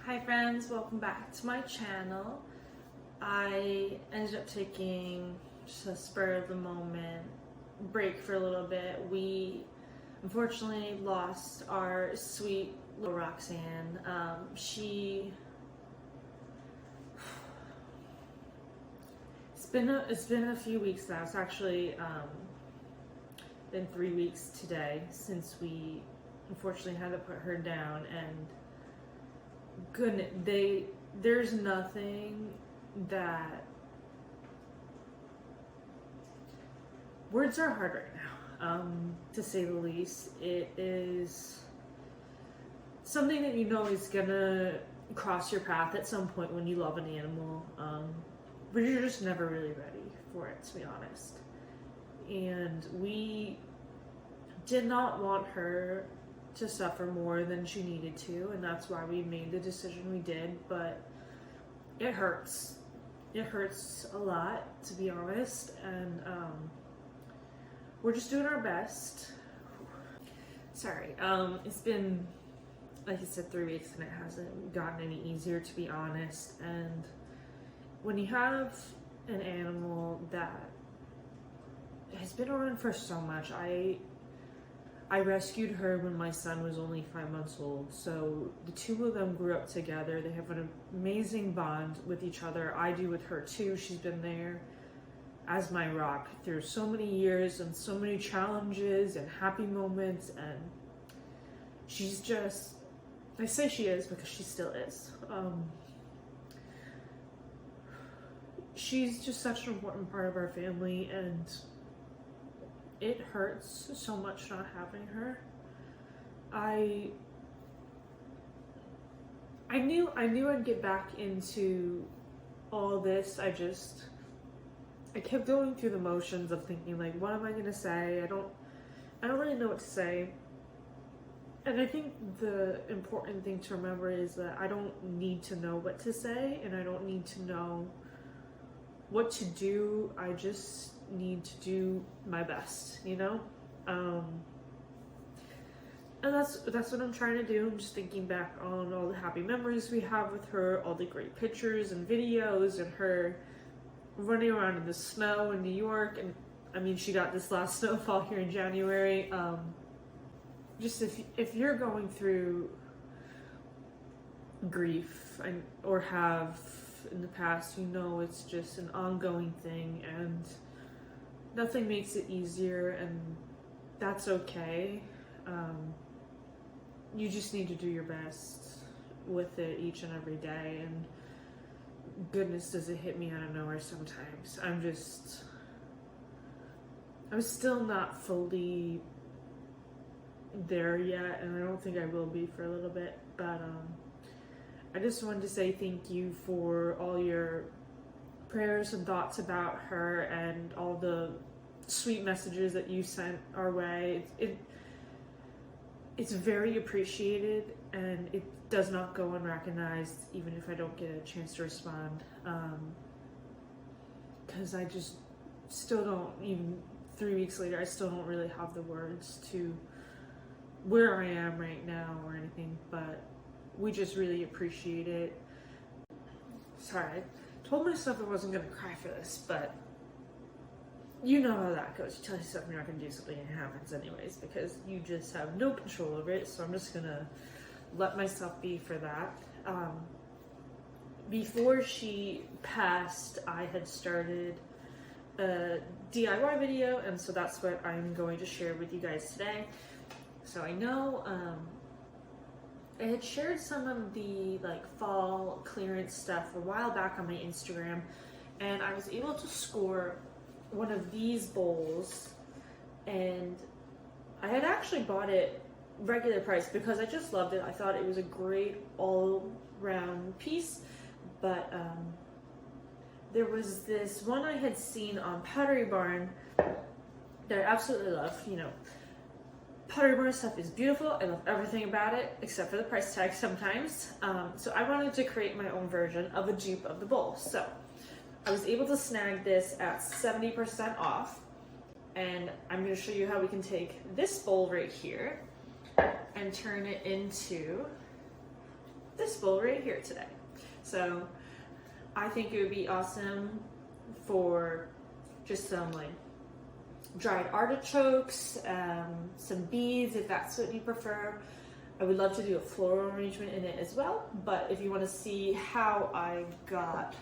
Hi friends, welcome back to my channel. I ended up taking just a spur of the moment break for a little bit. We unfortunately lost our sweet little Roxanne. It's been a few weeks now. It's actually been 3 weeks today since we unfortunately had to put her down, and goodness, there's nothing that words are hard right now, to say the least. It is something that you know is gonna cross your path at some point when you love an animal, but you're just never really ready for it, to be honest. And we did not want her to suffer more than she needed to, and that's why we made the decision we did. But it hurts. It hurts a lot, to be honest, and we're just doing our best. Sorry, it's been, like I said, 3 weeks, and it hasn't gotten any easier, to be honest. And when you have an animal that has been around for so much, I rescued her when my son was only 5 months old, so the two of them grew up together. They have an amazing bond with each other. I do with her too. She's been there as my rock through so many years and so many challenges and happy moments, and she's just, I say she is because she still is. She's just such an important part of our family, and it hurts so much not having her. I knew I'd get back into all this. I kept going through the motions of thinking, like, what am I gonna say? I don't really know what to say. And I think the important thing to remember is that I don't need to know what to say, and I don't need to know what to do. I just need to do my best, you know? And that's what I'm trying to do. I'm just thinking back on all the happy memories we have with her, all the great pictures and videos, and her running around in the snow in New York. And I mean, she got this last snowfall here in January. Just if you're going through grief or have in the past, you know it's just an ongoing thing, and nothing makes it easier, and that's okay. You just need to do your best with it each and every day, and goodness, does it hit me out of nowhere sometimes. I'm still not fully there yet, and I don't think I will be for a little bit, but I just wanted to say thank you for all your prayers and thoughts about her, and all the sweet messages that you sent our way. It's very appreciated, and it does not go unrecognized, even if I don't get a chance to respond, because I just still don't, even 3 weeks later, I still don't really have the words to where I am right now or anything, but we just really appreciate it. Sorry, I told myself I wasn't gonna cry for this, but you know how that goes. You tell yourself you're not gonna do something and it happens anyways, because you just have no control over it. So I'm just gonna let myself be for that. Before she passed, I had started a DIY video, and so that's what I'm going to share with you guys today. So I know I had shared some of the fall clearance stuff a while back on my Instagram, and I was able to score one of these bowls, and I had actually bought it regular price because I just loved it. I thought it was a great all-round piece, but there was this one I had seen on Pottery Barn that I absolutely love. You know, Pottery Barn stuff is beautiful. I love everything about it except for the price tag sometimes. So I wanted to create my own version of a dupe of the bowl. So I was able to snag this at 70% off, and I'm going to show you how we can take this bowl right here and turn it into this bowl right here today. So I think it would be awesome for just some like dried artichokes, some beads if that's what you prefer. I would love to do a floral arrangement in it as well, but if you want to see how I got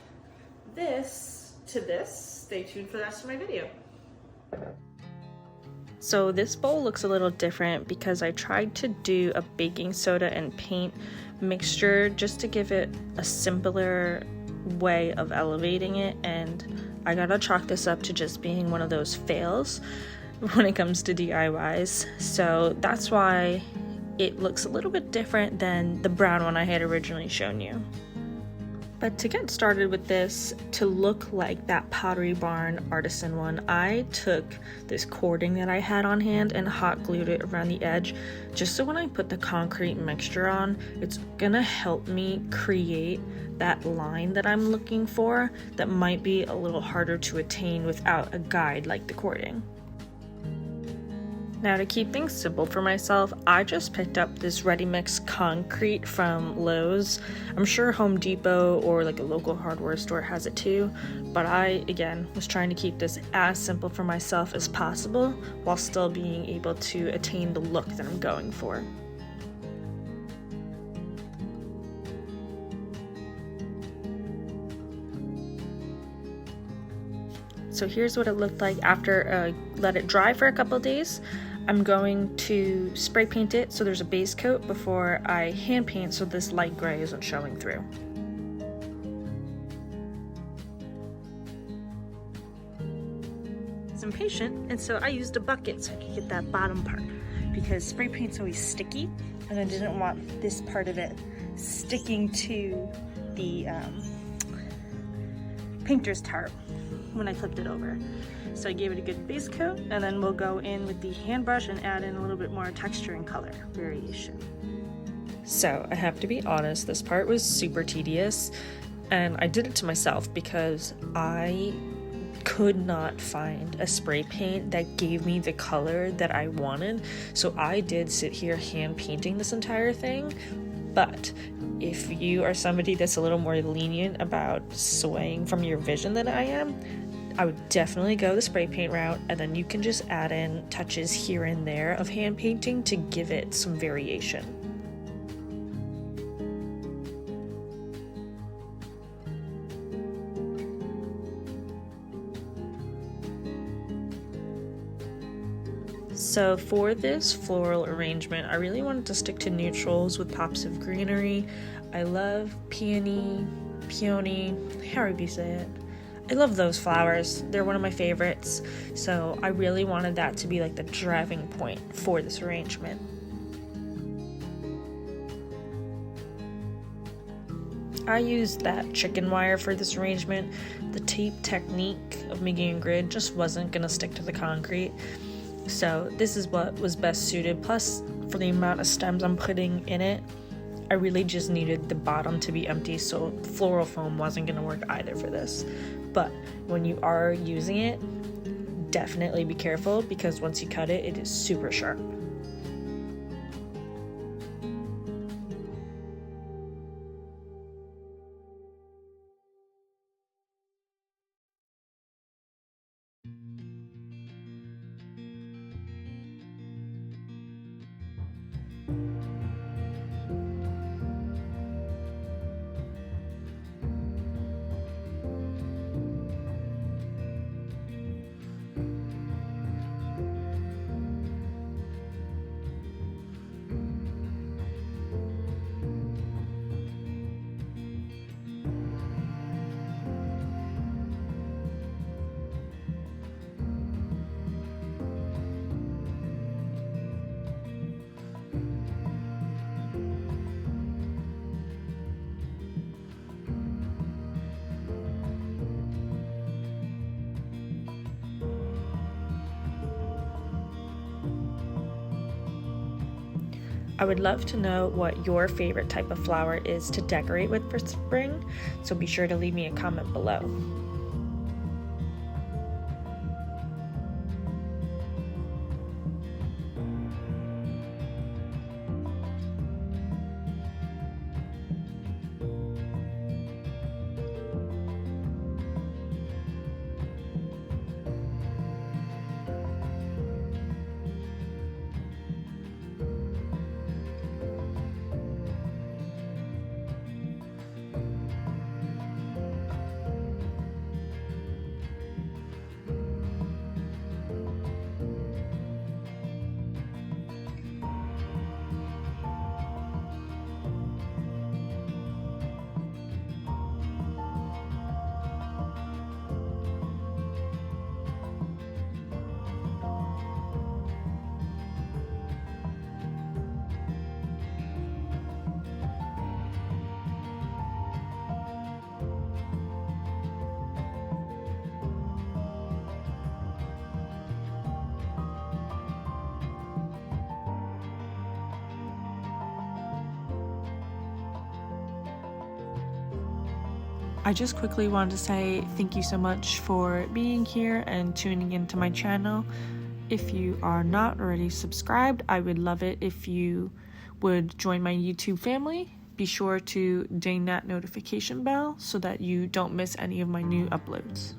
this to this, stay tuned for the rest of my video. So this bowl looks a little different because I tried to do a baking soda and paint mixture just to give it a simpler way of elevating it, and I gotta chalk this up to just being one of those fails when it comes to DIYs. So that's why it looks a little bit different than the brown one I had originally shown you. But to get started with this, to look like that Pottery Barn artisan one, I took this cording that I had on hand and hot glued it around the edge, just so when I put the concrete mixture on, it's gonna help me create that line that I'm looking for that might be a little harder to attain without a guide like the cording. Now, to keep things simple for myself, I just picked up this ready mix concrete from Lowe's. I'm sure Home Depot or like a local hardware store has it too, but I, again, was trying to keep this as simple for myself as possible while still being able to attain the look that I'm going for. So here's what it looked like after let it dry for a couple days. I'm going to spray paint it so there's a base coat before I hand paint so this light gray isn't showing through. I'm impatient, and so I used a bucket so I could get that bottom part because spray paint's always sticky and I didn't want this part of it sticking to the painter's tarp when I flipped it over. So I gave it a good base coat, and then we'll go in with the hand brush and add in a little bit more texture and color variation. So I have to be honest, this part was super tedious, and I did it to myself because I could not find a spray paint that gave me the color that I wanted. So I did sit here hand painting this entire thing. But if you are somebody that's a little more lenient about swaying from your vision than I am, I would definitely go the spray paint route, and then you can just add in touches here and there of hand painting to give it some variation. So for this floral arrangement, I really wanted to stick to neutrals with pops of greenery. I love peony, however you say it. I love those flowers. They're one of my favorites. So I really wanted that to be like the driving point for this arrangement. I used that chicken wire for this arrangement. The tape technique of making a grid just wasn't gonna stick to the concrete. So this is what was best suited. Plus, for the amount of stems I'm putting in it, I really just needed the bottom to be empty, so floral foam wasn't gonna work either for this. But when you are using it, definitely be careful because once you cut it, it is super sharp. I would love to know what your favorite type of flower is to decorate with for spring, so be sure to leave me a comment below. I just quickly wanted to say thank you so much for being here and tuning into my channel. If you are not already subscribed, I would love it if you would join my YouTube family. Be sure to ding that notification bell so that you don't miss any of my new uploads.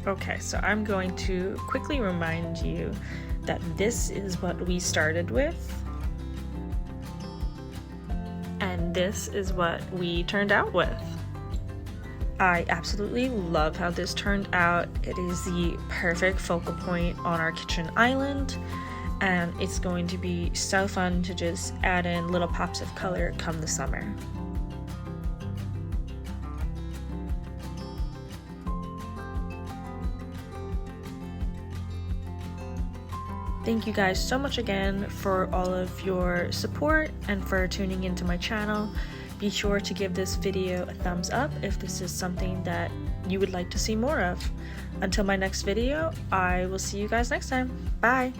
Okay, so I'm going to quickly remind you that this is what we started with, and this is what we turned out with. I absolutely love how this turned out. It is the perfect focal point on our kitchen island, and it's going to be so fun to just add in little pops of color come the summer. Thank you guys so much again for all of your support and for tuning into my channel. Be sure to give this video a thumbs up if this is something that you would like to see more of. Until my next video, I will see you guys next time. Bye!